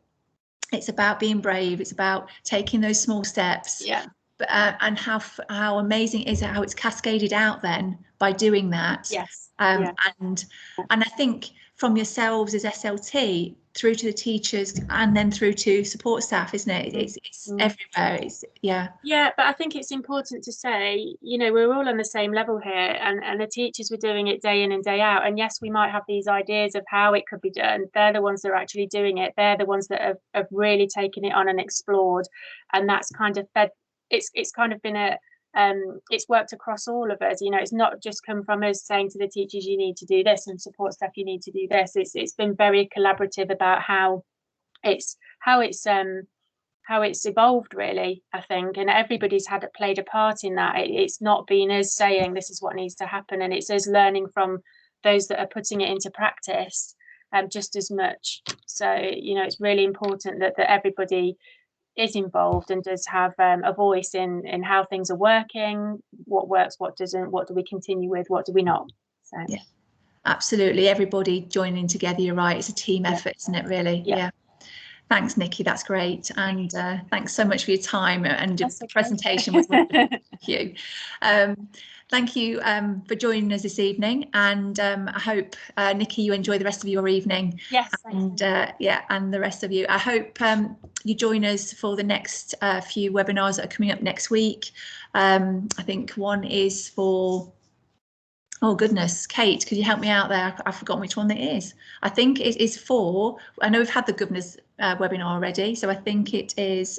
it's about being brave. It's about taking those small steps. Yeah. But and how amazing is it how it's cascaded out then by doing that. Yes. And I think from yourselves as SLT through to the teachers and then through to support staff, isn't it? It's everywhere. Yeah, but I think it's important to say, you know, we're all on the same level here, and the teachers were doing it day in and day out. And yes, we might have these ideas of how it could be done. They're the ones that are actually doing it. They're the ones that have really taken it on and explored, and that's kind of fed. It's kind of been it's worked across all of us. You know, it's not just come from us saying to the teachers, you need to do this, and support staff, you need to do this. It's been very collaborative about how it's evolved, really, I think, and everybody's played a part in that. It's not been us saying this is what needs to happen, and it's us learning from those that are putting it into practice just as much. So, you know, it's really important that everybody is involved and does have a voice in how things are working, what works, what doesn't, what do we continue with, what do we not. So yeah, absolutely, everybody joining together, you're right, it's a team effort, isn't it, really? Yeah. Thanks, Nikki, that's great, and thanks so much for your time, and your presentation was wonderful. Thank you. Thank you for joining us this evening, and I hope, Nikki, you enjoy the rest of your evening. Yes. And and the rest of you. I hope you join us for the next few webinars that are coming up next week. I think one is for, oh goodness, Kate, could you help me out there? I've forgotten which one it is. I think it is for, I know we've had the governor's webinar already, so I think it is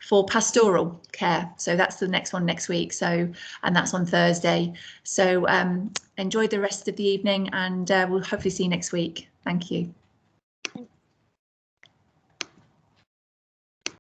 for pastoral care. So that's the next one next week. So, and that's on Thursday. So enjoy the rest of the evening, and we'll hopefully see you next week. Thank you.